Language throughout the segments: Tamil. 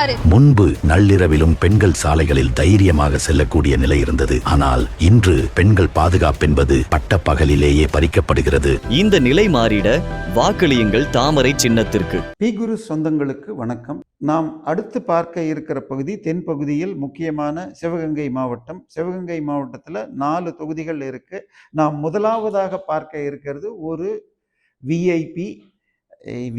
சொல்றாரு. முன்பு நள்ளிரவிலும் பெண்கள் சாலைகளில் தைரியமாக செல்லக்கூடிய நிலை இருந்தது. ஆனால் இன்று பெண்கள் பாதுகாப்பு என்பது பட்ட பகலிலேயே பறிக்கப்படுகிறது. இந்த நிலை மாறிட வாக்களியுங்கள் தாமரை சின்னத்திற்கு. பி குரு சொந்தங்களுக்கு வணக்கம். நாம் அடுத்து பார்க்க இருக்கிற பகுதி தென் பகுதியில் முக்கியமான சிவகங்கை மாவட்டம். சிவகங்கை மாவட்டத்தில் 4 தொகுதிகள் இருக்கு. நாம் முதலாவதாக பார்க்க இருக்கிறது ஒரு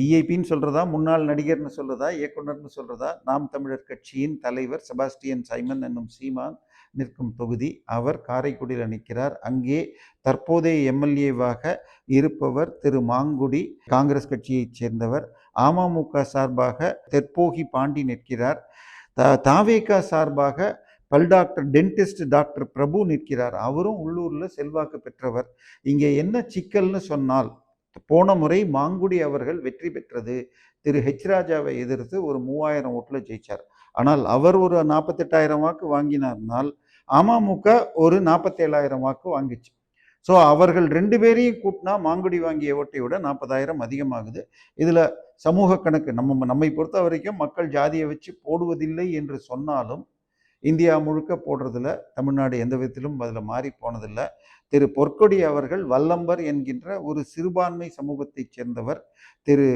விஐபின்னு சொல்றதா, முன்னாள் நடிகர்னு சொல்றதா, இயக்குனர்னு சொல்றதா, நாம் தமிழர் கட்சியின் தலைவர் செபாஸ்டியன் சைமன் என்னும் சீமான் நிற்கும் தொகுதி. அவர் காரைக்குடியில் நிற்கிறார். அங்கே தற்போதைய எம்எல்ஏவாக இருப்பவர் திரு மாங்குடி, காங்கிரஸ் கட்சியைச் சேர்ந்தவர். அமமுக சார்பாக தெற்போகி பாண்டி நிற்கிறார். தாவேகா சார்பாக பல் டாக்டர் டென்டிஸ்ட் டாக்டர் பிரபு நிற்கிறார். அவரும் உள்ளூரில் செல்வாக்கு பெற்றவர். இங்கே என்ன சிக்கல்னு சொன்னால், போன முறை மாங்குடி அவர்கள் வெற்றி பெற்றது திரு ஹெச் ராஜாவை எதிர்த்து ஒரு 3000 ஓட்டில் ஜெயிச்சார். ஆனால் அவர் ஒரு 48,000 வாக்கு வாங்கினார்னால் அமமுக ஒரு 47,000 வாக்கு வாங்கிச்சு. ஸோ அவர்கள் 2 பேரையும் கூட்டினா மாங்குடி வாங்கிய ஓட்டை விட 40,000 அதிகமாகுது. இதில் சமூக கணக்கு நம்மை பொறுத்த வரைக்கும் மக்கள் ஜாதியை வச்சு போடுவதில்லை என்று சொன்னாலும் இந்தியா முழுக்க போடுறதில்ல. தமிழ்நாடு எந்த விதத்திலும் அதில் மாறி போனதில்லை. திரு பொற்கொடி அவர்கள் வல்லம்பர் என்கின்ற ஒரு சிறுபான்மை சமூகத்தைச் சேர்ந்தவர். திரு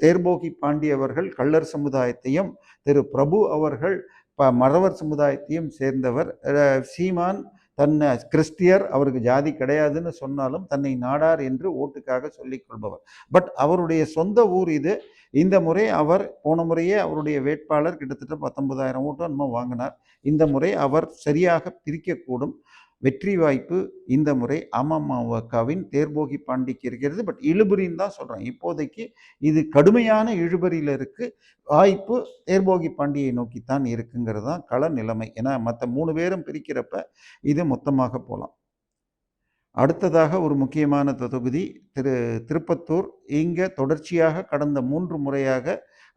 தேர்போகி பாண்டி அவர்கள் கள்ளர் சமுதாயத்தையும், திரு பிரபு அவர்கள் மறவர் சமுதாயத்தையும் சேர்ந்தவர். சீமான் தன்னை கிறிஸ்டியர், அவருக்கு ஜாதி கிடையாதுன்னு சொன்னாலும் தன்னை நாடார் என்று ஓட்டுக்காக சொல்லிக் கொள்பவர். பட் அவருடைய சொந்த ஊர் இது. இந்த முறை அவர் போன முறையே அவருடைய வேட்பாளர் கிட்டத்தட்ட 19,000 ஓட்டு இன்னும் வாங்கினார். இந்த முறை அவர் சரியாக பிரிக்கக்கூடும். வெற்றி வாய்ப்பு இந்த முறை அமமுகவின் தேர்போகி பாண்டிக்கு இருக்கிறது. பட் இழுபறின்னு தான் சொல்கிறேன். இப்போதைக்கு இது கடுமையான இழுபறியில் இருக்குது. வாய்ப்பு தேர்போகி பாண்டியை நோக்கித்தான் இருக்குங்கிறது தான் கள நிலைமை. ஏன்னா மற்ற 3 பேரும் பிரிக்கிறப்ப இது மொத்தமாக போகலாம். அடுத்ததாக ஒரு முக்கியமான தொகுதி திருப்பத்தூர். இங்கே தொடர்ச்சியாக கடந்த 3 முறையாக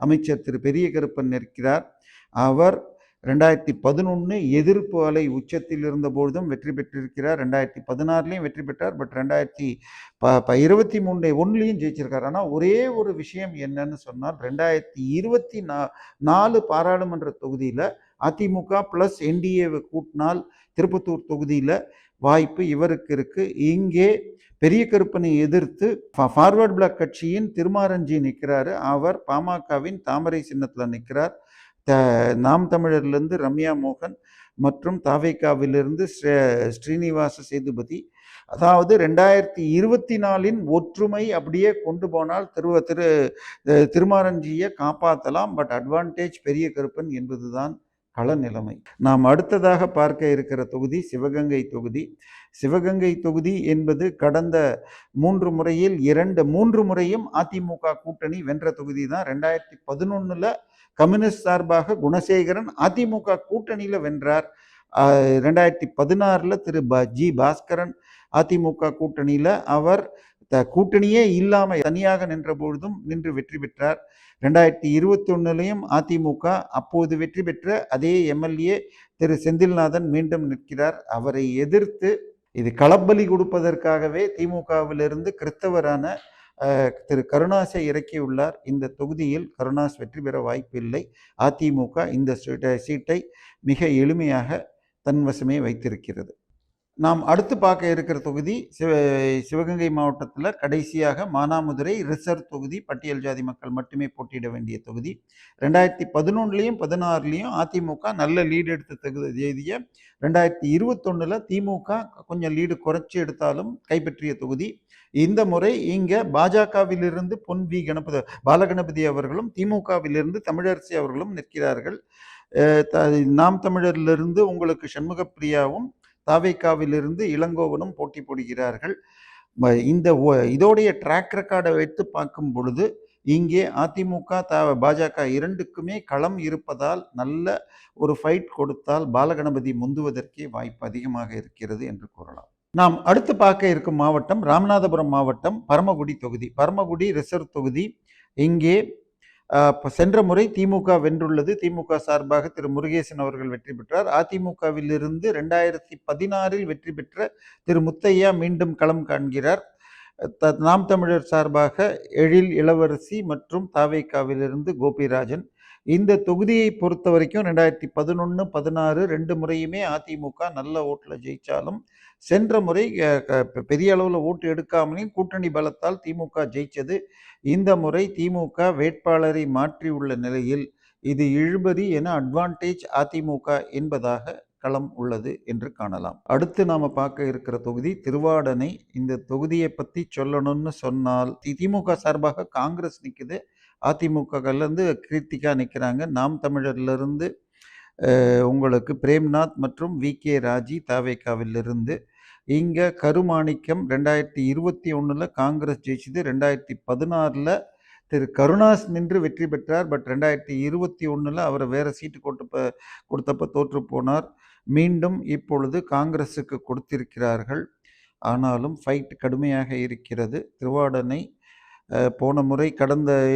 அமைச்சர் திரு பெரிய கருப்பன் நிற்கிறார். அவர் 2011 எதிர்ப்பு அலை உச்சத்தில் இருந்த பொழுதும் வெற்றி பெற்றிருக்கிறார். 2016 வெற்றி பெற்றார். பட் 2023 ஜெயிச்சிருக்கார். ஆனால் ஒரே ஒரு விஷயம் என்னன்னு சொன்னால், 2024 பாராளுமன்ற தொகுதியில் அதிமுக ப்ளஸ் என்டிஏவை கூட்டினால் திருப்பத்தூர் தொகுதியில் வாய்ப்பு இவருக்கு இருக்கு. இங்கே பெரிய கருப்பனை எதிர்த்து ஃபார்வர்ட் பிளாக் கட்சியின் திருமாரஞ்சி நிற்கிறாரு. அவர் பாமகவின் தாமரை சின்னத்தில் நிற்கிறார். நாம் தமிழர்லேருந்து ரம்யா மோகன் மற்றும் தாவேகாவிலிருந்து ஸ்ரீனிவாச சேதுபதி. அதாவது 2024 ஒற்றுமை அப்படியே கொண்டு போனால் திருமாரஞ்சியை காப்பாற்றலாம். பட் அட்வான்டேஜ் பெரிய கருப்பன் என்பதுதான் கள நிலைமை. நாம் அடுத்ததாக பார்க்க இருக்கிற தொகுதி சிவகங்கை தொகுதி. சிவகங்கை தொகுதி என்பது கடந்த 3 முறையில் 3 முறையும் அதிமுக கூட்டணி வென்ற தொகுதி தான். 2011 கம்யூனிஸ்ட் சார்பாக குணசேகரன் அதிமுக கூட்டணியில் வென்றார். 2016 திரு ஜி பாஸ்கரன் அதிமுக கூட்டணியில் அவர் கூட்டணியே இல்லாமல் தனியாக நின்ற பொழுதும் நின்று வெற்றி பெற்றார். 2021 அதிமுக அப்போது வெற்றி பெற்ற அதே எம்எல்ஏ திரு செந்தில்நாதன் மீண்டும் நிற்கிறார். அவரை எதிர்த்து இது களப்பலி கொடுப்பதற்காகவே திமுகவிலிருந்து கிறிஸ்தவரான திரு கருணாஸை இறக்கியுள்ளார். இந்த தொகுதியில் கருணாஸ் வெற்றி பெற வாய்ப்பில்லை. அதிமுக இந்த சீட்டை மிக எளிமையாக தன்வசமே வைத்திருக்கிறது. நாம் அடுத்து பார்க்க இருக்கிற தொகுதி சிவகங்கை மாவட்டத்தில் கடைசியாக மானாமதுரை ரிசர்வ் தொகுதி. பட்டியல் ஜாதி மக்கள் மட்டுமே போட்டியிட வேண்டிய தொகுதி. 2011 16 அதிமுக நல்ல லீடு எடுத்து தேதிய 2021 திமுக கொஞ்சம் லீடு குறைச்சி எடுத்தாலும் கைப்பற்றிய தொகுதி. இந்த முறை இங்கே பாஜகவிலிருந்து பொன் வி பாலகணபதி அவர்களும் திமுகவிலிருந்து தமிழரசி அவர்களும் நிற்கிறார்கள். நாம் தமிழரிலிருந்து உங்களுக்கு சண்முகப்பிரியாவும் தாவேகாவிலிருந்து இளங்கோவனும் போட்டி போடுகிறார்கள். இதோடைய ட்ராக் ரெக்கார்டை வைத்து பார்க்கும் பொழுது இங்கே அதிமுக பாஜக இரண்டுக்குமே களம் இருப்பதால் நல்ல ஒரு ஃபைட் கொடுத்தால் பாலகணபதி முந்துவதற்கே வாய்ப்பு அதிகமாக இருக்கிறது என்று கூறலாம். நாம் அடுத்து பார்க்க இருக்கும் மாவட்டம் ராமநாதபுரம் மாவட்டம் பரமக்குடி தொகுதி. பரமக்குடி ரிசர்வ் தொகுதி. இங்கே சென்ற முறை திமுக வென்றுள்ளது. திமுக சார்பாக திரு முருகேசன் அவர்கள் வெற்றி பெற்றார். அதிமுகவிலிருந்து 2016 வெற்றி பெற்ற திரு முத்தையா மீண்டும் களம் காண்கிறார். நாம் தமிழர் சார்பாக எழில் இளவரசி மற்றும் தாவேகாவிலிருந்து கோபிராஜன். இந்த தொகுதியை பொறுத்த வரைக்கும் 2011, 16 2 முறையுமே அதிமுக நல்ல ஓட்டுல ஜெயிச்சாலும், சென்ற முறை பெரிய அளவுல ஓட்டு எடுக்காமலேயும் கூட்டணி பலத்தால் திமுக ஜெயிச்சது. இந்த முறை திமுக வேட்பாளரை மாற்றியுள்ள நிலையில் இது இழுபறி என அட்வான்டேஜ் அதிமுக என்பதாக களம் உள்ளது என்று காணலாம். அடுத்து நாம பார்க்க இருக்கிற தொகுதி திருவாடனை. இந்த தொகுதியை பத்தி சொல்லணும்னு சொன்னால் திமுக சார்பாக காங்கிரஸ் நிக்குது, அதிமுகலேருந்து கிருத்திகா நிற்கிறாங்க, நாம் தமிழர்லேருந்து உங்களுக்கு பிரேம்நாத் மற்றும் வி.கே. ராஜி தாவேகாவிலிருந்து. இங்கே கருமாணிக்கம் 2021 காங்கிரஸ் ஜெயிச்சது, 2016 திரு கருணாஸ் நின்று வெற்றி பெற்றார். பட் 2021 அவரை வேற சீட்டு கொடுத்தப்ப தோற்று போனார். மீண்டும் இப்பொழுது காங்கிரஸுக்கு கொடுத்திருக்கிறார்கள். ஆனாலும் ஃபைட் கடுமையாக இருக்கிறது. திருவாடனை போன முறை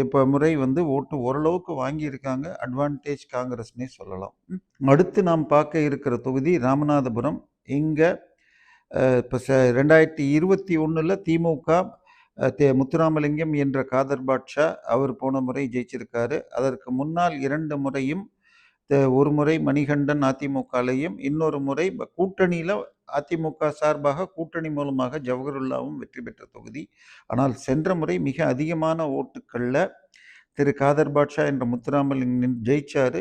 இப்போ முறை ஓட்டு ஓரளவுக்கு வாங்கியிருக்காங்க. அட்வான்டேஜ் காங்கிரஸ்னே சொல்லலாம். அடுத்து நாம் பார்க்க இருக்கிற தொகுதி ராமநாதபுரம். இங்கே இப்போ 2021 திமுக முத்துராமலிங்கம் என்ற காதர் பாட்ஷா அவர் போன முறை ஜெயிச்சிருக்காரு. அதற்கு முன்னால் 2 முறையும், ஒரு முறை மணிகண்டன் அதிமுகலையும், இன்னொரு முறை கூட்டணியில் அதிமுக சார்பாக கூட்டணி மூலமாக ஜவஹருல்லாவும் வெற்றி பெற்ற தொகுதி. ஆனால் சென்ற முறை மிக அதிகமான ஓட்டுக்களில் திரு காதர் பாட்ஷா என்ற முத்துராமலிங்கம் ஜெயிச்சாரு.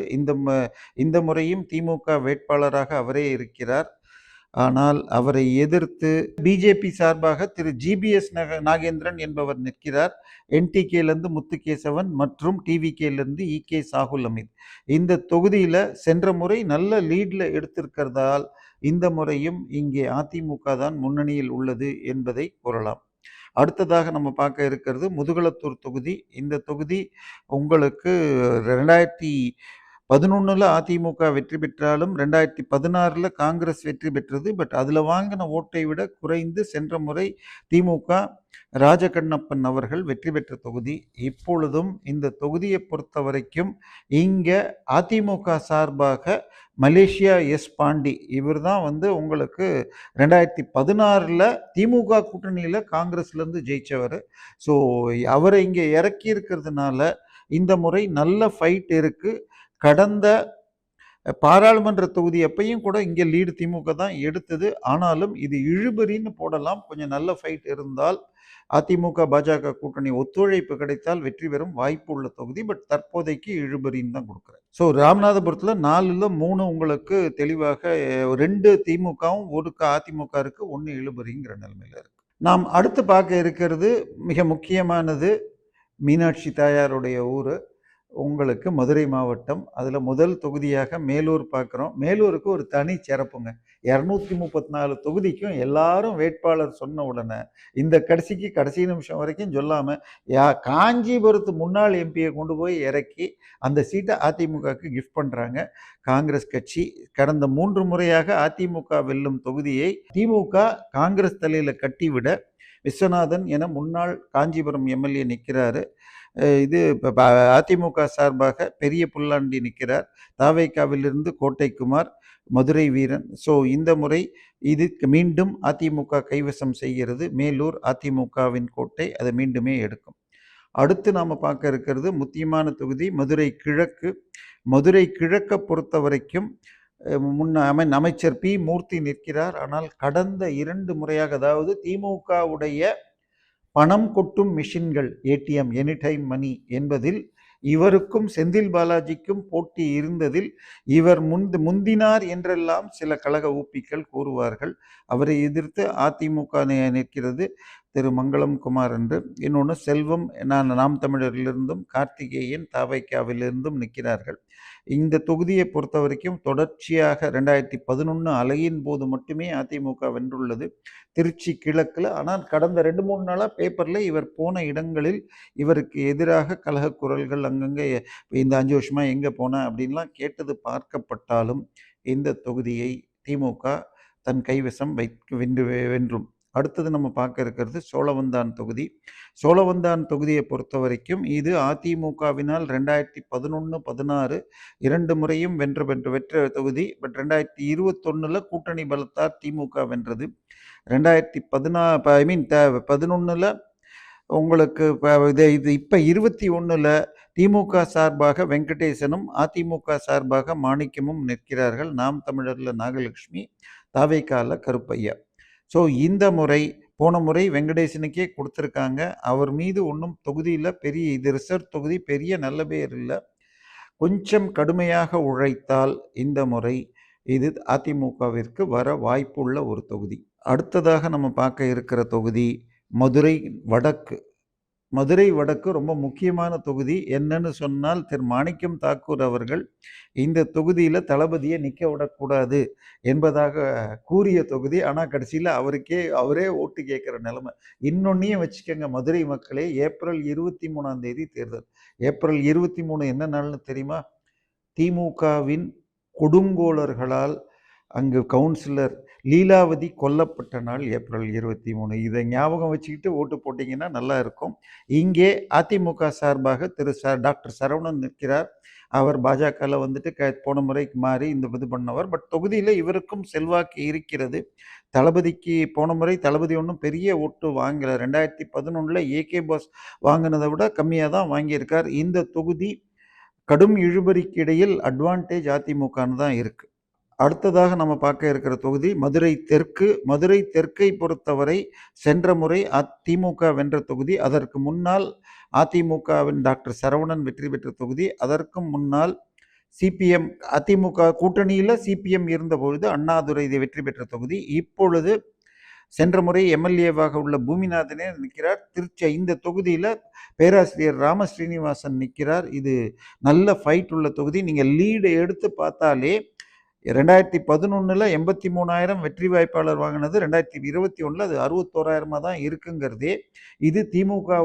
இந்த முறையும் திமுக வேட்பாளராக அவரே இருக்கிறார். ஆனால் அவரை எதிர்த்து பிஜேபி சார்பாக திரு ஜிபிஎஸ் நாகேந்திரன் என்பவர் நிற்கிறார். என்டிகேலேருந்து முத்துகேசவன் மற்றும் டிவிகேலேருந்து இ.கே. சாகுல் அமீத். இந்த தொகுதியில் சென்ற முறை நல்ல லீடில் எடுத்திருக்கிறதால் இந்த முறையும் இங்கே அதிமுக தான் முன்னணியில் உள்ளது என்பதை கூறலாம். அடுத்ததாக நம்ம பார்க்க இருக்கிறது முதுகுளத்தூர் தொகுதி. இந்த தொகுதி உங்களுக்கு 2011 அதிமுக வெற்றி பெற்றாலும் 2016 காங்கிரஸ் வெற்றி பெற்றது. பட் அதில் வாங்கின ஓட்டை விட குறைந்து சென்ற முறை திமுக ராஜகண்ணப்பன் அவர்கள் வெற்றி பெற்ற தொகுதி. இப்பொழுதும் இந்த தொகுதியை பொறுத்த வரைக்கும் இங்கே அதிமுக சார்பாக மலேசியா எஸ் பாண்டி இவர் தான் உங்களுக்கு 2016 திமுக கூட்டணியில் காங்கிரஸ்லேருந்து ஜெயித்தவர். ஸோ அவரை இங்கே இறக்கி இருக்கிறதுனால இந்த முறை நல்ல ஃபைட் இருக்குது. கடந்த பாராளுமன்ற தொகுதி அப்பையும் கூட இங்கே லீடு திமுக தான் எடுத்தது. ஆனாலும் இது இழுபறின்னு போடலாம். கொஞ்சம் நல்ல ஃபைட் இருந்தால் அதிமுக பாஜக கூட்டணி ஒத்துழைப்பு கிடைத்தால் வெற்றி பெறும் வாய்ப்பு உள்ள தொகுதி. பட் தற்போதைக்கு இழுபறின்னு தான் கொடுக்குறேன். ஸோ ராமநாதபுரத்தில் 4ல் 3 உங்களுக்கு தெளிவாக 2 திமுகவும் 1 அதிமுக இருக்குது, 1 இழுபறிங்கிற நிலைமையில் இருக்கு. நாம் அடுத்து பார்க்க இருக்கிறது மிக முக்கியமானது, மீனாட்சி தாயாருடைய ஊர் உங்களுக்கு மதுரை மாவட்டம். அதில் முதல் தொகுதியாக மேலூர் பார்க்குறோம். மேலூருக்கு ஒரு தனி சிறப்புங்க. 234 தொகுதிக்கும் எல்லாரும் வேட்பாளர் சொன்ன உடனே இந்த கடைசி நிமிஷம் வரைக்கும் சொல்லாமல் காஞ்சிபுரத்து முன்னாள் எம்பியை கொண்டு போய் இறக்கி அந்த சீட்டை அதிமுகவுக்கு கிஃப்ட் பண்ணுறாங்க காங்கிரஸ் கட்சி. கடந்த 3 முறையாக அதிமுக வெல்லும் தொகுதியை திமுக காங்கிரஸ் தலையில் கட்டிவிட விஸ்வநாதன் என முன்னாள் காஞ்சிபுரம் எம்எல்ஏ நிற்கிறாரு. இது அதிமுக சார்பாக பெரிய புல்லாண்டி நிற்கிறார். தாவேகாவிலிருந்து கோட்டைக்குமார், மதுரை வீரன். ஸோ இந்த முறை இது மீண்டும் அதிமுக கைவசம் செய்கிறது. மேலூர் அதிமுகவின் கோட்டை, அதை மீண்டுமே எடுக்கும். அடுத்து நாம் பார்க்க இருக்கிறது முக்கியமான தொகுதி மதுரை கிழக்கு. மதுரை கிழக்கை பொறுத்த வரைக்கும் அமைச்சர் பி மூர்த்தி நிற்கிறார். ஆனால் கடந்த 2 முறையாக, அதாவது திமுகவுடைய பணம் கொட்டும் மிஷின்கள் ஏடிஎம் எனி டைம் மணி என்பதில் இவருக்கும் செந்தில் பாலாஜிக்கும் போட்டி இருந்ததில் இவர் முந்தினார் என்றெல்லாம் சில கழக ஊப்பிகள் கூறுவார்கள். அவரை எதிர்த்து அதிமுக நிற்கிறது திரு மங்களம் குமார் என்று. இன்னொன்று செல்வம் நாம் தமிழரிலிருந்தும் கார்த்திகேயன் தாவைக்காவிலிருந்தும் நிற்கிறார்கள். இந்த தொகுதியை பொறுத்த வரைக்கும் தொடர்ச்சியாக 2011 அலையின் போது மட்டுமே அதிமுக வென்றுள்ளது திருச்சி கிழக்கில். ஆனால் கடந்த 2-3 நாளாக பேப்பரில் இவர் போன இடங்களில் இவருக்கு எதிராக கலக குரல்கள் அங்கங்கே இந்த 5 வருஷமாக எங்கே போன அப்படின்லாம் கேட்டது பார்க்கப்பட்டாலும் இந்த தொகுதியை திமுக தன் கைவசம் வென்றும். அடுத்தது நம்ம பார்க்க இருக்கிறது சோழவந்தான் தொகுதி. சோழவந்தான் தொகுதியை பொறுத்த வரைக்கும் இது அதிமுகவினால் 2011, 16 2 முறையும் வென்ற தொகுதி. பட் 2021 கூட்டணி பலத்தால் திமுக வென்றது. 2011 உங்களுக்கு இது இப்போ 21 திமுக சார்பாக வெங்கடேசனும், அதிமுக சார்பாக மாணிக்கமும் நிற்கிறார்கள். நாம் தமிழர்ல நாகலட்சுமி, தாவேக்கால கருப்பையா. ஸோ இந்த முறை போன முறை வெங்கடேசனுக்கே கொடுத்துருக்காங்க. அவர் மீது ஒன்றும் தொகுதியில் பெரிய இது ரிசர்வ் தொகுதி, பெரிய நல்ல பேர் இல்லை. கொஞ்சம் கடுமையாக உழைத்தால் இந்த முறை இது அதிமுகவிற்கு வர வாய்ப்புள்ள ஒரு தொகுதி. அடுத்ததாக நம்ம பார்க்க இருக்கிற தொகுதி மதுரை வடக்கு. மதுரை வடக்கு ரொம்ப முக்கியமான தொகுதி. என்னன்னு சொன்னால், திரு மாணிக்கம் தாக்கூர் அவர்கள் இந்த தொகுதியில் தளபதியை நிற்க விடக்கூடாது என்பதாக கூறிய தொகுதி. ஆனால் கடைசியில் அவரே ஓட்டு கேட்குற நிலைமை. இன்னொன்னையும் வச்சுக்கோங்க மதுரை மக்களே, ஏப்ரல் 23 தேர்தல். ஏப்ரல் 23 என்ன நாள்னு தெரியுமா? திமுகவின் கொடுங்கோலர்களால் அங்கு கவுன்சிலர் லீலாவதி கொல்லப்பட்ட நாள் ஏப்ரல் 23. இதை ஞாபகம் வச்சுக்கிட்டு ஓட்டு போட்டிங்கன்னா நல்லா இருக்கும். இங்கே அதிமுக சார்பாக டாக்டர் சரவணன் நிற்கிறார். அவர் பாஜகவில் வந்துட்டு போன முறைக்கு மாறி இது பண்ணவர். பட் தொகுதியில் இவருக்கும் செல்வாக்கு இருக்கிறது. தளபதிக்கு போன முறை தளபதி ஒன்றும் பெரிய ஓட்டு வாங்கலை. 2011 ஏகே பாஸ் வாங்கினதை விட கம்மியாக தான் வாங்கியிருக்கார். இந்த தொகுதி கடும் இழுபறிக்கு இடையில் அட்வான்டேஜ் அதிமுகன்னு தான் இருக்குது. அடுத்ததாக நம்ம பார்க்க இருக்கிற தொகுதி மதுரை தெற்கு. மதுரை தெற்கை பொறுத்தவரை சென்ற முறை அதிமுக வென்ற தொகுதி. அதற்கு முன்னால் அதிமுகவின் டாக்டர் சரவணன் வெற்றி பெற்ற தொகுதி. அதற்கும் முன்னால் சிபிஎம், அதிமுக கூட்டணியில் சிபிஎம் இருந்தபொழுது அண்ணாதுரை வெற்றி பெற்ற தொகுதி. இப்பொழுது சென்ற முறை எம்எல்ஏவாக உள்ள பூமிநாதனே நிற்கிறார். இந்த தொகுதியில் பேராசிரியர் ராம ஸ்ரீனிவாசன் நிற்கிறார். இது நல்ல ஃபைட் உள்ள தொகுதி. நீங்கள் லீடு எடுத்து பார்த்தாலே 2011 83,000 வெற்றி வாய்ப்பாளர் வாங்கினது, 2021 அது 61,000 தான் இருக்குங்கிறதே. இது திமுக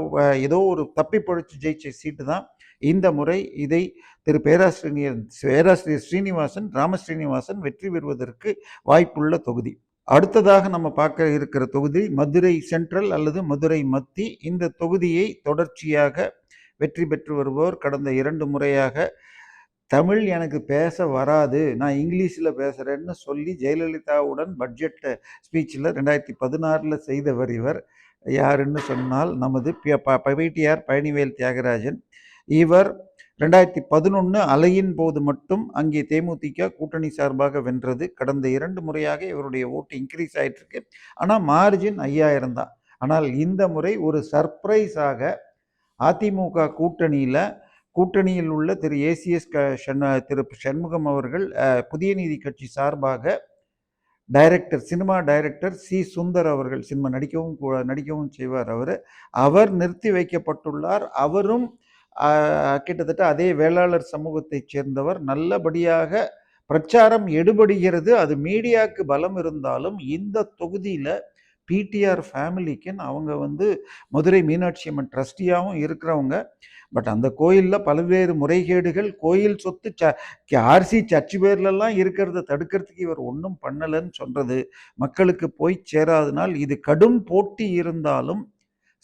ஏதோ ஒரு தப்பி பழிச்சு ஜெயிச்ச சீட்டு தான். இந்த முறை இதை திரு பேராசிரியர் ஸ்ரீனிவாசன், ராம ஸ்ரீனிவாசன் வெற்றி பெறுவதற்கு வாய்ப்புள்ள தொகுதி. அடுத்ததாக நம்ம பார்க்க இருக்கிற தொகுதி மதுரை சென்ட்ரல் அல்லது மதுரை மத்தி. இந்த தொகுதியை தொடர்ச்சியாக வெற்றி பெற்று வருபவர் கடந்த 2 முறையாக தமிழ் எனக்கு பேச வராது, நான் இங்கிலீஷில் பேசுகிறேன்னு சொல்லி ஜெயலலிதாவுடன் பட்ஜெட் ஸ்பீச்சில் 2016 செய்தவர் இவர். யாருன்னு சொன்னால் நமது பைடிஆர் பழனிவேல் தியாகராஜன். இவர் 2011 அலையின் போது மட்டும் அங்கே தேமுதிக கூட்டணி சார்பாக வென்றது. கடந்த 2 முறையாக இவருடைய ஓட்டு இன்க்ரீஸ் ஆகிட்டு இருக்கு. ஆனால் மார்ஜின் 5000 தான். ஆனால் இந்த முறை ஒரு சர்ப்ரைஸாக அதிமுக கூட்டணியில் உள்ள திரு ஏசிஎஸ் திரு சண்முகம் அவர்கள் புதிய நீதி கட்சி சார்பாக சினிமா டைரக்டர் சி சுந்தர் அவர்கள், சினிமா நடிக்கவும் செய்வார் அவர் நிறுத்தி வைக்கப்பட்டுள்ளார். அவரும் கிட்டத்தட்ட அதே வேளாளர் சமூகத்தைச் சேர்ந்தவர். நல்லபடியாக பிரச்சாரம் எடுபடுகிறது. அது மீடியாவுக்கு பலம் இருந்தாலும் இந்த தொகுதியில் பிடிஆர் ஃபேமிலிக்கு அவங்க மதுரை மீனாட்சி அம்மன் ட்ரஸ்டியாகவும் இருக்கிறவங்க. பட் அந்த கோயிலில் பல்வேறு முறைகேடுகள், கோயில் சொத்து ஆர்சி சர்ச்சு பேர்லெல்லாம் இருக்கிறத தடுக்கிறதுக்கு இவர் ஒன்றும் பண்ணலைன்னு சொல்கிறது மக்களுக்கு போய் சேராதனால் இது கடும் போட்டி இருந்தாலும்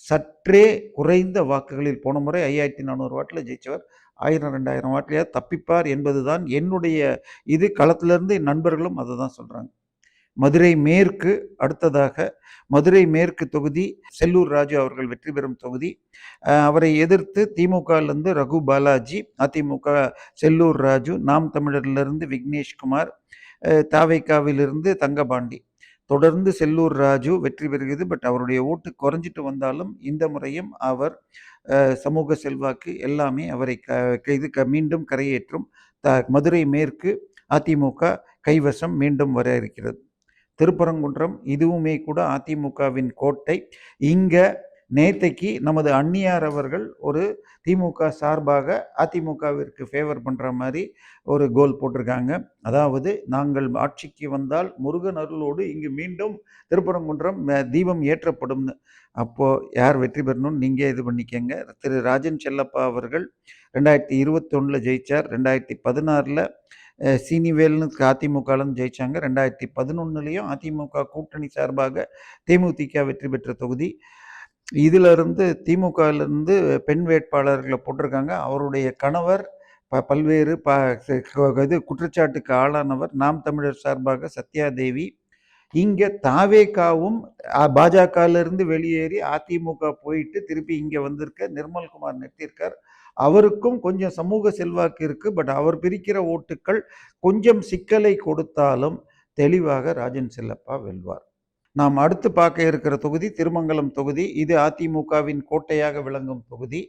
சற்றே குறைந்த வாக்குகளில், போன முறை 5400 வாட்டில் ஜெயிச்சவர் 1000-2000 வாட்டிலையா தப்பிப்பார் என்பதுதான் என்னுடைய இது. களத்திலிருந்து என் நண்பர்களும் அதை தான் சொல்கிறாங்க. மதுரை மேற்கு. அடுத்ததாக மதுரை மேற்கு தொகுதி செல்லூர் ராஜு அவர்கள் வெற்றி பெறும் தொகுதி. அவரை எதிர்த்து திமுகலேருந்து ரகு பாலாஜி, அதிமுக செல்லூர் ராஜு, நாம் தமிழர்லேருந்து விக்னேஷ்குமார், தாவைக்காவிலிருந்து தங்கபாண்டி. தொடர்ந்து செல்லூர் ராஜு வெற்றி பெறுகிறது. பட் அவருடைய ஓட்டு குறைஞ்சிட்டு வந்தாலும் இந்த முறையும் அவர் சமூக செல்வாக்கு எல்லாமே அவரை மீண்டும் கரையேற்றும். மதுரை மேற்கு அதிமுக கைவசம் மீண்டும் வர இருக்கிறது. திருப்பரங்குன்றம் இதுவுமே கூட அதிமுகவின் கோட்டை. இங்கே நேத்தைக்கு நமது அந்நியார் அவர்கள் ஒரு திமுக சார்பாக அதிமுகவிற்கு ஃபேவர் பண்ணுற மாதிரி ஒரு கோல் போட்டிருக்காங்க. அதாவது, நாங்கள் ஆட்சிக்கு வந்தால் முருகன் அருளோடு இங்கு மீண்டும் திருப்பரங்குன்றம் தீபம் ஏற்றப்படும்னு. அப்போது யார் வெற்றி பெறணும்னு நீங்கள் இது பண்ணிக்கங்க. திரு ராஜன் செல்லப்பா அவர்கள் 2021 ஜெயித்தார். 2016 சீனிவேல்னு அதிமுகலேருந்து ஜெயித்தாங்க. 2011 அதிமுக கூட்டணி சார்பாக தேமுதிக வெற்றி பெற்ற தொகுதி. இதிலிருந்து திமுகவிலிருந்து பெண் வேட்பாளர்களை போட்டிருக்காங்க. அவருடைய கணவர் பல்வேறு குற்றச்சாட்டுக்கு ஆளானவர். நாம் தமிழர் சார்பாக சத்யாதேவி. இங்கே தாவேகாவும் பாஜகவிலிருந்து வெளியேறி அதிமுக போயிட்டு திருப்பி இங்கே வந்திருக்க நிர்மல்குமார் நிறுத்தியிருக்கார். அவருக்கும் கொஞ்சம் சமூக செல்வாக்கு இருக்கு. பட் அவர் பிரிக்கிற ஓட்டுக்கள் கொஞ்சம் சிக்கலை கொடுத்தாலும் தெளிவாக ராஜன் செல்லப்பா வெல்வார். நாம் அடுத்து பார்க்க இருக்கிற தொகுதி திருமங்கலம் தொகுதி. இது அதிமுகவின் கோட்டையாக விளங்கும் தொகுதி.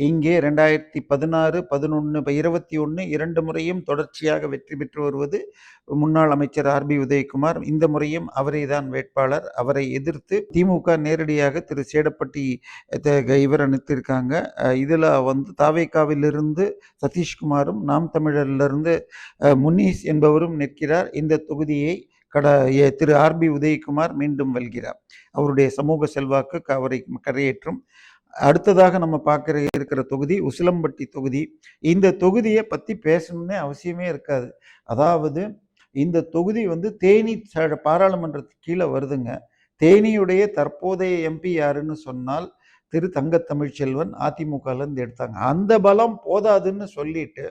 இங்கே 2016, 11, 21 2 முறையும் தொடர்ச்சியாக வெற்றி பெற்று வருவது முன்னாள் அமைச்சர் ஆர்பி உதயகுமார். இந்த முறையும் அவரே தான் வேட்பாளர். அவரை எதிர்த்து திமுக நேரடியாக திரு சேடப்பட்டி இவரை நிறுத்தியிருக்காங்க. இதில் தாவேகாவிலிருந்து சதீஷ்குமாரும் நாம் தமிழரிலிருந்து முனீஸ் என்பவரும் நிற்கிறார். இந்த தொகுதியை திரு ஆர்பி உதயகுமார் மீண்டும் வெல்கிறார். அவருடைய சமூக செல்வாக்கு அவரை கரையேற்றும். அடுத்ததாக நம்ம பார்க்க இருக்கிற தொகுதி உசிலம்பட்டி தொகுதி. இந்த தொகுதியை பற்றி பேசணும்னே அவசியமே இருக்காது. அதாவது இந்த தொகுதி தேனி பாராளுமன்றத்துக்கு கீழே வருதுங்க. தேனியுடைய தற்போதைய எம்பி யாருன்னு சொன்னால் திரு தங்க தமிழ்ச்செல்வன் அதிமுகலேருந்து எடுத்தாங்க. அந்த பலம் போதாதுன்னு சொல்லிட்டு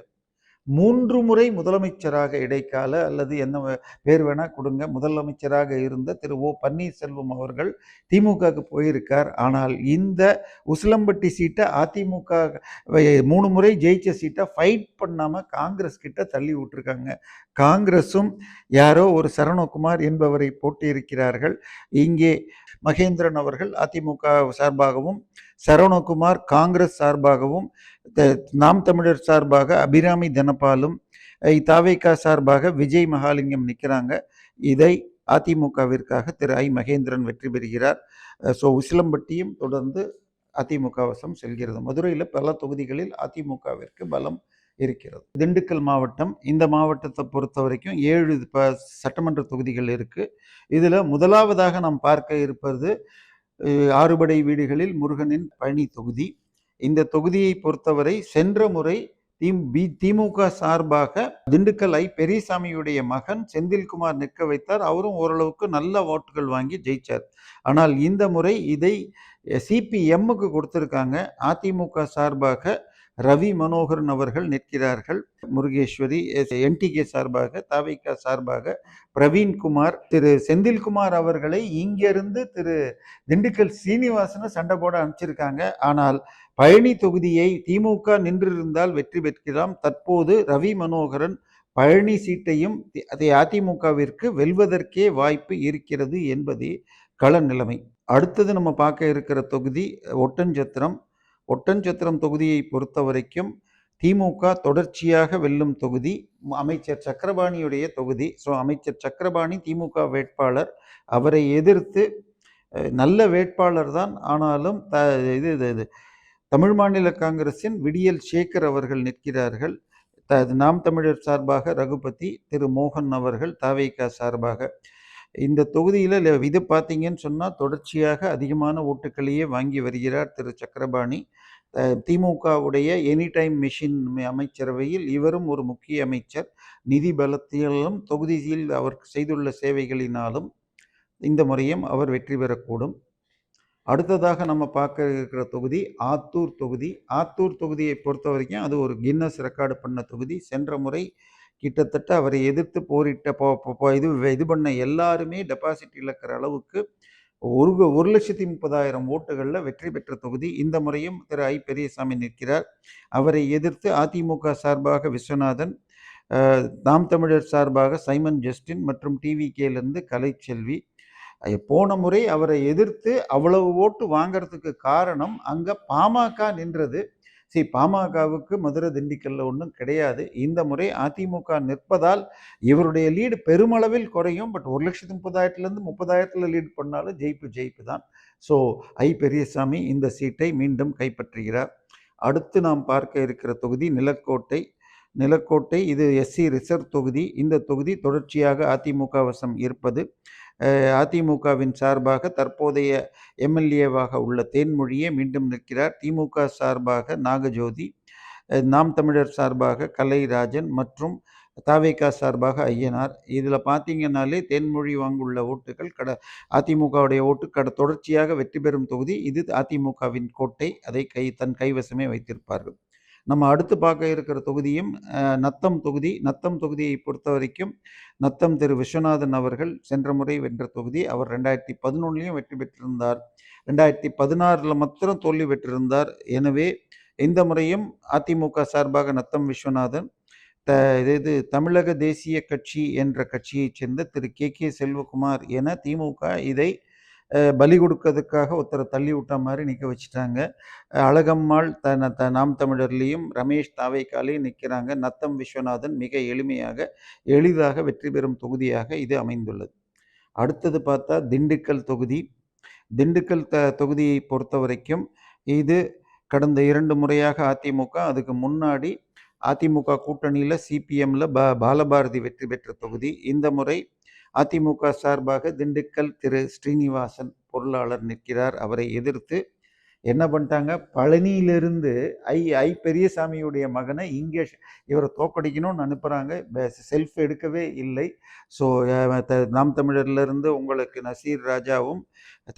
3 முறை முதலமைச்சராக இடைக்கால அல்லது என்ன பேர் வேணா கொடுங்க, முதலமைச்சராக இருந்த திரு ஓ பன்னீர்செல்வம் அவர்கள் திமுகவுக்கு போயிருக்கார். ஆனால் இந்த உசிலம்பட்டி சீட்டை அதிமுக 3 முறை ஜெயிச்ச சீட்டை ஃபைட் பண்ணாமல் காங்கிரஸ் கிட்ட தள்ளி விட்டுருக்காங்க. காங்கிரஸும் யாரோ ஒரு சரவணகுமார் என்பவரை போட்டியிருக்கிறார்கள். இங்கே மகேந்திரன் அவர்கள் அதிமுக சார்பாகவும், சரவணகுமார் காங்கிரஸ் சார்பாகவும், நாம் தமிழர் சார்பாக அபிராமி தனபாலும், தாவேகா சார்பாக விஜய் மகாலிங்கம் நிற்கிறாங்க. இதை அதிமுகவிற்காக திரு ஐ மகேந்திரன் வெற்றி பெறுகிறார். ஸோ உசிலம்பட்டியும் தொடர்ந்து அதிமுக வசம் செல்கிறது. மதுரையில் பல தொகுதிகளில் அதிமுகவிற்கு பலம் இருக்கிறது. திண்டுக்கல் மாவட்டம், இந்த மாவட்டத்தை பொறுத்த வரைக்கும் 7 சட்டமன்ற தொகுதிகள் இருக்கு. இதில் முதலாவதாக நாம் பார்க்க இருப்பது ஆறுபடை வீடுகளில் முருகனின் பழனி தொகுதி. இந்த தொகுதியை பொறுத்தவரை சென்ற முறை திமுக சார்பாக திண்டுக்கல் ஐ பெரியசாமியுடைய மகன் செந்தில்குமார் நிற்க வைத்தார். அவரும் ஓரளவுக்கு நல்ல ஓட்டுகள் வாங்கி ஜெயிச்சார். ஆனால் இந்த முறை இதை சிபிஎம்முக்கு கொடுத்திருக்காங்க. அதிமுக சார்பாக ரவி மனோகரன் அவர்கள் நிற்கிறார்கள். முருகேஸ்வரி என்டிகே சார்பாக, தாவேகா சார்பாக பிரவீன்குமார், திரு செந்தில்குமார் அவர்களை இங்கிருந்து திரு திண்டுக்கல் சீனிவாசனை சண்டை போட அனுப்பிச்சிருக்காங்க. ஆனால் பழனி தொகுதியை திமுக நின்றிருந்தால் வெற்றி பெற்கிறாம். தற்போது ரவி மனோகரன் பழனி சீட்டையும் அதை அதிமுகவிற்கு வெல்வதற்கே வாய்ப்பு இருக்கிறது என்பதே கள நிலைமை. அடுத்தது நம்ம பார்க்க இருக்கிற தொகுதி ஒட்டன்சத்திரம். ஒட்டன்சத்திரம் தொகுதியை பொறுத்த வரைக்கும் திமுக தொடர்ச்சியாக வெல்லும் தொகுதி. அமைச்சர் சக்கரபாணியுடைய தொகுதி. ஸோ அமைச்சர் சக்கரபாணி திமுக வேட்பாளர். அவரை எதிர்த்து நல்ல வேட்பாளர் தான், ஆனாலும் தமிழ் மாநில காங்கிரசின் விடியல் சேகர் அவர்கள் நிற்கிறார்கள். நாம் தமிழர் சார்பாக ரகுபதி, திரு மோகன் அவர்கள் தாவேகா சார்பாக. இந்த தொகுதியில் இது பார்த்தீங்கன்னு சொன்னால் தொடர்ச்சியாக அதிகமான ஓட்டுக்களையே வாங்கி வருகிறார் திரு சக்கரபாணி. திமுகவுடைய எனி டைம் மிஷின் அமைச்சரவையில் இவரும் ஒரு முக்கிய அமைச்சர். நிதி பலத்திலும் தொகுதியில் அவர் செய்துள்ள சேவைகளினாலும் இந்த முறையும் அவர் வெற்றி பெறக்கூடும். அடுத்ததாக நம்ம பார்க்க இருக்கிற தொகுதி ஆத்தூர் தொகுதி. ஆத்தூர் தொகுதியை பொறுத்த வரைக்கும் அது ஒரு கின்னஸ் ரெக்கார்டு பண்ண தொகுதி. சென்ற முறை கிட்டத்தட்ட அவரை எதிர்த்து போரிட்ட இது பண்ண எல்லாருமே டெபாசிட் இழக்கிற அளவுக்கு 1,30,000 ஓட்டுகளில் வெற்றி பெற்ற தொகுதி. இந்த முறையும் திரு ஐ பெரியசாமி நிற்கிறார். அவரை எதிர்த்து அதிமுக சார்பாக விஸ்வநாதன், நாம் தமிழர் சார்பாக சைமன் ஜஸ்டின் மற்றும் டிவிகேலிருந்து கலைச்செல்வி. போன முறை அவரை எதிர்த்து அவ்வளவு ஓட்டு வாங்கிறதுக்கு காரணம் அங்கே பாமக நின்றது. பாமகவுக்கு மதுரை திண்டுக்கல்ல ஒன்றும் கிடையாது. இந்த முறை அதிமுக நிற்பதால் இவருடைய லீடு பெருமளவில் குறையும். பட் 1,30,000 30,000 லீடு பண்ணாலும் ஜெயிப்பு தான். ஸோ ஐ பெரியசாமி இந்த சீட்டை மீண்டும் கைப்பற்றுகிறார். அடுத்து நாம் பார்க்க இருக்கிற தொகுதி நிலக்கோட்டை. இது எஸ்சி ரிசர்வ் தொகுதி. இந்த தொகுதி தொடர்ச்சியாக அதிமுக வசம் இருப்பது. அதிமுகவின் சார்பாக தற்போதைய எம்எல்ஏவாக உள்ள தேன்மொழியே மீண்டும் நிற்கிறார். திமுக சார்பாக நாகஜோதி, நாம் தமிழர் சார்பாக கலைராஜன் மற்றும் தாவேகா சார்பாக ஐயனார். இதில் பார்த்தீங்கன்னாலே தேன்மொழி வாங்குள்ள ஓட்டுகள் அதிமுகவுடைய ஓட்டு தொடர்ச்சியாக வெற்றி பெறும் தொகுதி. இது அதிமுகவின் கோட்டை. அதை தன் கைவசமே வைத்திருப்பார்கள். நம்ம அடுத்து பார்க்க இருக்கிற தொகுதியும் நத்தம் தொகுதி. நத்தம் தொகுதியை பொறுத்த வரைக்கும் நத்தம் திரு விஸ்வநாதன் அவர்கள் சென்ற முறை வென்ற தொகுதி. அவர் 2011 வெற்றி பெற்றிருந்தார். 2016 மாத்திரம் தோல்வி பெற்றிருந்தார். எனவே இந்த முறையும் அதிமுக சார்பாக நத்தம் விஸ்வநாதன், இது தமிழக தேசிய கட்சி என்ற கட்சியைச் சேர்ந்த திரு கே செல்வகுமார் என திமுக இதை பலி கொடுக்கறதுக்காக ஒருத்தரை தள்ளி விட்ட மாதிரி நிற்க வச்சுட்டாங்க. அழகம்மாள் நாம் தமிழர்லேயும் ரமேஷ் தாவேக்காலையும் நிற்கிறாங்க. நத்தம் விஸ்வநாதன் மிக எளிதாக வெற்றி பெறும் தொகுதியாக இது அமைந்துள்ளது. அடுத்தது பார்த்தா திண்டுக்கல் தொகுதி. திண்டுக்கல் தொகுதியை பொறுத்த வரைக்கும் இது கடந்த 2 முறையாக அதிமுக, அதுக்கு முன்னாடி அதிமுக கூட்டணியில் சிபிஎம்ல பாலபாரதி வெற்றி பெற்ற தொகுதி. இந்த முறை அதிமுக சார்பாக திண்டுக்கல் திரு ஸ்ரீனிவாசன் பொருளாளர் நிற்கிறார். அவரை எதிர்த்து என்ன பண்ணிட்டாங்க, பழனியிலிருந்து ஐ பெரியசாமியுடைய மகனை இங்கே இவரை தோக்கடிக்கணும்னு அனுப்புகிறாங்க. செல்ஃப் எடுக்கவே இல்லை. ஸோ நாம் தமிழர்லேருந்து உங்களுக்கு நசீர் ராஜாவும்,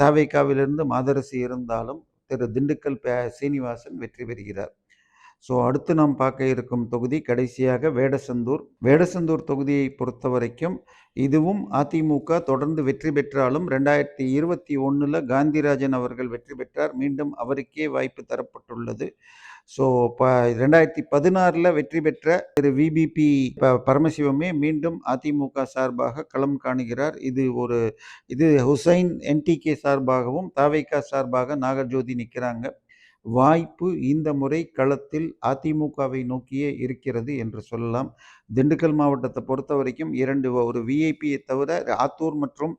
தாவேக்காவிலிருந்து மாதரசி இருந்தாலும் திரு திண்டுக்கல் சீனிவாசன் வெற்றி பெறுகிறார். ஸோ அடுத்து நாம் பார்க்க இருக்கும் தொகுதி கடைசியாக வேடசந்தூர். வேடசந்தூர் தொகுதியை பொறுத்த வரைக்கும் இதுவும் அதிமுக தொடர்ந்து வெற்றி பெற்றாலும் 2021 காந்திராஜன் அவர்கள் வெற்றி பெற்றார். மீண்டும் அவருக்கே வாய்ப்பு தரப்பட்டுள்ளது. ஸோ 2016 வெற்றி பெற்ற திரு விபிபி பரமசிவமே மீண்டும் அதிமுக சார்பாக களம் காணுகிறார். இது ஹுசைன் என்டிகே சார்பாகவும் தாவேகா சார்பாக நாகர்ஜோதி நிற்கிறாங்க. வாய்ப்பு இந்த முறை களத்தில் அதிமுகவை நோக்கியே இருக்கிறது என்று சொல்லலாம். திண்டுக்கல் மாவட்டத்தை பொறுத்த வரைக்கும் ஒரு விஐபியை தவிர ஆத்தூர் மற்றும்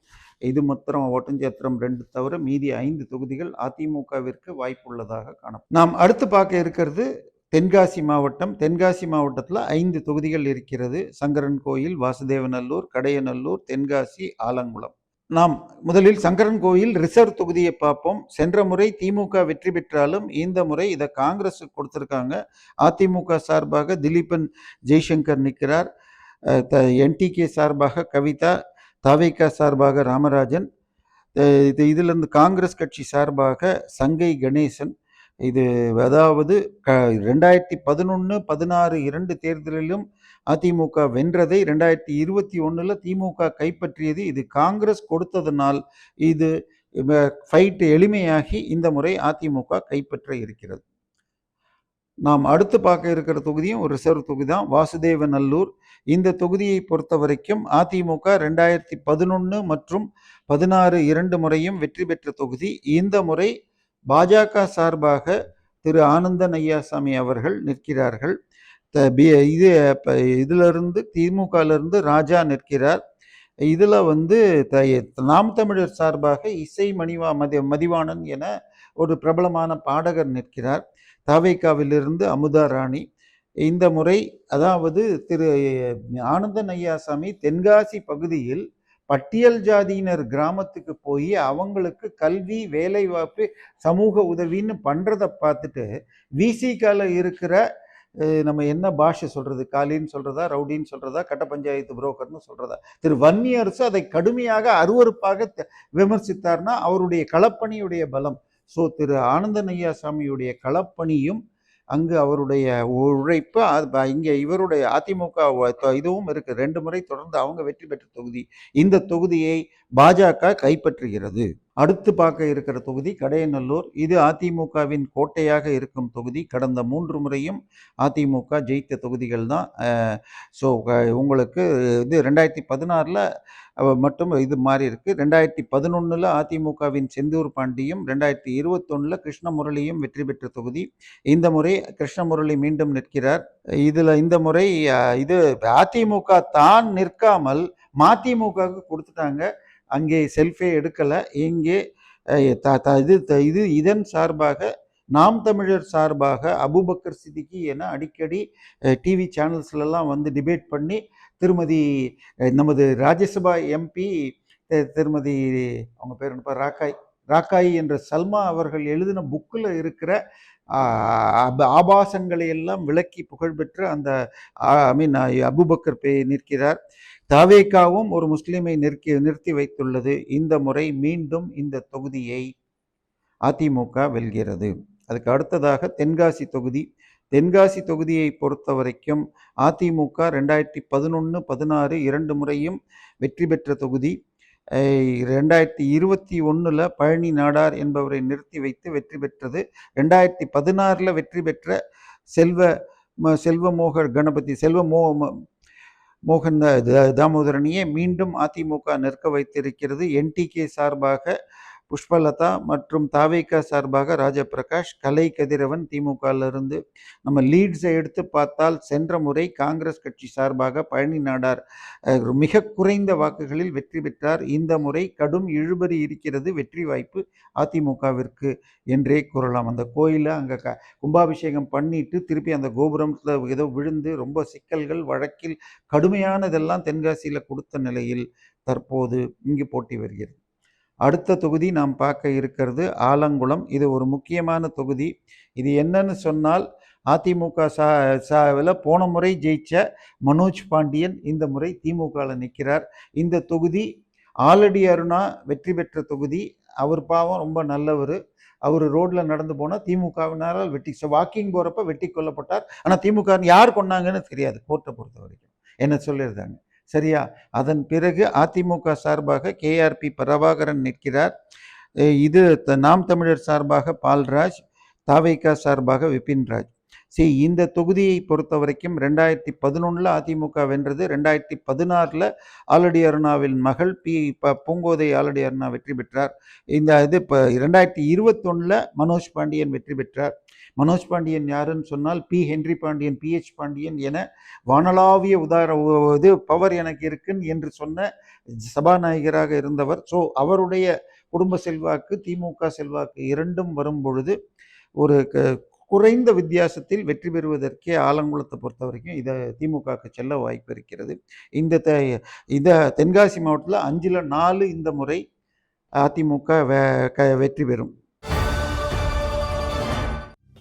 இது மாத்திரம் ஒட்டஞ்சத்திரம் 2 தவிர மீதி 5 தொகுதிகள் அதிமுகவிற்கு வாய்ப்புள்ளதாக காணும். நாம் அடுத்து பார்க்க இருக்கிறது தென்காசி மாவட்டம். தென்காசி மாவட்டத்தில் 5 தொகுதிகள் இருக்கிறது. சங்கரன் கோயில், வாசுதேவநல்லூர், கடையநல்லூர், தென்காசி, ஆலங்குளம். நாம் முதலில் சங்கரன் கோயில் ரிசர்வ் தொகுதியை பார்ப்போம். சென்ற முறை திமுக வெற்றி பெற்றாலும் இந்த முறை இதை காங்கிரஸ் கொடுத்துருக்காங்க. அதிமுக சார்பாக திலீபன் ஜெய்சங்கர் நிற்கிறார். என்டிகே சார்பாக கவிதா, தாவேகா சார்பாக ராமராஜன், இதிலிருந்து காங்கிரஸ் கட்சி சார்பாக சங்கை கணேசன். இது அதாவது 2011, 16, 2 தேர்தலிலும் அதிமுக வென்றதை 2021 திமுக கைப்பற்றியது. இது காங்கிரஸ் கொடுத்ததனால் இது ஃபைட் எளிமையாகி இந்த முறை அதிமுக கைப்பற்ற இருக்கிறது. நாம் அடுத்து பார்க்க இருக்கிற தொகுதியும் ஒரு ரிசர்வ் தொகுதி தான், வாசுதேவநல்லூர். இந்த தொகுதியை பொறுத்த வரைக்கும் அதிமுக 2011 மற்றும் 16 2 முறையும் வெற்றி பெற்ற தொகுதி. இந்த முறை பாஜக சார்பாக திரு ஆனந்தன் ஐயாசாமி அவர்கள் நிற்கிறார்கள். இதிலிருந்து திமுகலிருந்து ராஜா நிற்கிறார். இதில் நாம் தமிழர் சார்பாக இசை மதிவாணன் என ஒரு பிரபலமான பாடகர் நிற்கிறார். தாவேக்காவிலிருந்து அமுதா ராணி. இந்த முறை அதாவது திரு ஆனந்தன் ஐயாசாமி தென்காசி பகுதியில் பட்டியல் ஜாதியினர் கிராமத்துக்கு போய் அவங்களுக்கு கல்வி, வேலைவாய்ப்பு, சமூக உதவின்னு பண்ணுறதை பார்த்துட்டு விசிகால இருக்கிற நம்ம என்ன பாஷை சொல்றது, காலின்னு சொல்றதா, ரவுடின்னு சொல்றதா, கட்ட பஞ்சாயத்து புரோக்கர்னு சொல்றதா, திரு வன்னியரசு அதை கடுமையாக அருவருப்பாக விமர்சித்தார்னா அவருடைய களப்பணியுடைய பலம். ஸோ திரு ஆனந்தன் ஐயாசாமியுடைய களப்பணியும் அங்கு அவருடைய உழைப்பு, இங்கே இவருடைய அதிமுக இதுவும் இருக்கு. 2 முறை தொடர்ந்து அவங்க வெற்றி பெற்ற தொகுதி. இந்த தொகுதியை பாஜக கைப்பற்றுகிறது. அடுத்து பார்க்க இருக்கிற தொகுதி கடையநல்லூர். இது அதிமுகவின் கோட்டையாக இருக்கும் தொகுதி. கடந்த 3 முறையும் அதிமுக ஜெயித்த தொகுதிகள் தான். ஸோ உங்களுக்கு இது 2016 மட்டும் இது மாறி இருக்கு. 2011 அதிமுகவின் செந்தூர் பாண்டியும், 2021 கிருஷ்ணமுரளியும் வெற்றி பெற்ற தொகுதி. இந்த முறை கிருஷ்ணமுரளி மீண்டும் நிற்கிறார். இந்த முறை இது அதிமுக தான் நிற்காமல் மதிமுகவுக்கு கொடுத்துட்டாங்க. அங்கே செல்ஃபே எடுக்கல. இங்கே இதன் சார்பாக நாம் தமிழர் சார்பாக அபுபக்கர் சித்திகி என அடிக்கடி டிவி சேனல்ஸ்லாம் வந்து டிபேட் பண்ணி திருமதி நமது ராஜ்யசபா எம்பி திருமதி அவங்க பேர் என்னப்பா ராக்காய் என்ற சல்மா அவர்கள் எழுதின புக்கில் இருக்கிற ஆபாசங்களை எல்லாம் விளக்கி புகழ்பெற்ற அந்த அபுபக்கர் நிற்கிறார். தாவேக்காவும் ஒரு முஸ்லிமை நிறுத்தி வைத்துள்ளது. இந்த முறை மீண்டும் இந்த தொகுதியை அதிமுக வெல்கிறது. அதுக்கு அடுத்ததாக தென்காசி தொகுதி. தென்காசி தொகுதியை பொறுத்த வரைக்கும் அதிமுக 2011, 16 2 முறையும் வெற்றி பெற்ற தொகுதி. 2021 பழனி நாடார் என்பவரை நிறுத்தி வைத்து வெற்றி பெற்றது. 2016 வெற்றி பெற்ற செல்வமோகன் கணபதி மோகன் தாமோதரனையே மீண்டும் அதிமுக நிற்க வைத்திருக்கிறது. என்டிகே சார்பாக புஷ்பலதா மற்றும் தாவேகா சார்பாக ராஜபிரகாஷ், கலை கதிரவன் திமுகவிலிருந்து. நம்ம லீட்ஸை எடுத்து பார்த்தால் சென்ற முறை காங்கிரஸ் கட்சி சார்பாக பழனி நாடார் மிக குறைந்த வாக்குகளில் வெற்றி பெற்றார். இந்த முறை கடும் இழுபறி இருக்கிறது. வெற்றி வாய்ப்பு அதிமுகவிற்கு என்றே கூறலாம். அந்த கோயிலை அங்கே கும்பாபிஷேகம் பண்ணிட்டு திருப்பி அந்த கோபுரத்தில் ஏதோ விழுந்து ரொம்ப சிக்கல்கள், வழக்கில் கடுமையானதெல்லாம் தென்காசியில் கொடுத்த நிலையில் தற்போது இங்கு போட்டி வருகிறது. அடுத்த தொகுதி நாம் பார்க்க இருக்கிறது ஆலங்குளம். இது ஒரு முக்கியமான தொகுதி. இது என்னன்னு சொன்னால், அதிமுக சாவில் போன முறை ஜெயிச்ச மனோஜ் பாண்டியன் இந்த முறை திமுகவில் நிற்கிறார். இந்த தொகுதி ஆலடி அருணா வெற்றி பெற்ற தொகுதி. அவர் பாவம் ரொம்ப நல்லவர். அவர் ரோட்டில் நடந்து போனால் திமுகவினால் வாக்கிங் போகிறப்ப வெட்டி கொல்லப்பட்டார். ஆனால் திமுக யார் கொண்டாங்கன்னு தெரியாது கோர்ட்டை பொறுத்த வரைக்கும், என்ன சொல்லியிருந்தாங்க. சரியா? அதன் பிறகு அதிமுக சார்பாக KRP பிரபாகரன் நிற்கிறார். இது நாம் தமிழர் சார்பாக பால்ராஜ், தாவேகா சார்பாக விபின்ராஜ். இந்த தொகுதியை பொறுத்த வரைக்கும் 2011 அதிமுக வென்றது. 2016 ஆலடி அருணாவின் மகள் பூங்கோதை ஆலடி அருணா வெற்றி பெற்றார். இது இப்போ 2021 மனோஜ் பாண்டியன் வெற்றி பெற்றார். மனோஜ் பாண்டியன் யாருன்னு சொன்னால் ஹென்றி பாண்டியன், PH பாண்டியன் என வானளாவிய பவர் எனக்கு இருக்குன்னு என்று சொன்ன சபாநாயகராக இருந்தவர். ஸோ அவருடைய குடும்ப செல்வாக்கு, திமுக செல்வாக்கு இரண்டும் வரும் பொழுது ஒரு குறைந்த வித்தியாசத்தில் வெற்றி பெறுவதற்கே ஆலங்குளத்தை பொறுத்த வரைக்கும் இதை திமுகவுக்கு செல்ல வாய்ப்பு இருக்கிறது. இந்த தென்காசி மாவட்டத்தில் 5ல் 4 இந்த முறை அதிமுக வெற்றி பெறும்.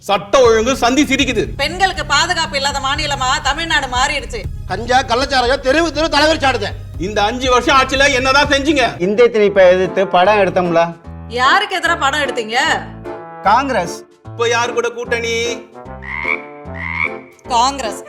சட்ட ஒழுங்கு சந்தி சிரிக்குது. பெண்களுக்கு பாதுகாப்பு இல்லாத மாநிலமா தமிழ்நாடு மாறிடுச்சு. கஞ்சா கள்ளச்சாராயம் தெருவு தலைவர் சாடுது. இந்த 5 வருஷம் ஆட்சியில என்னதான் செஞ்சீங்க? இந்திய திணிப்பை எதிர்த்து படம் எடுத்தோம்ல. யாருக்கு எதிராக படம் எடுத்தீங்க? காங்கிரஸ். இப்ப யாரு கூட கூட்டணி? காங்கிரஸ்.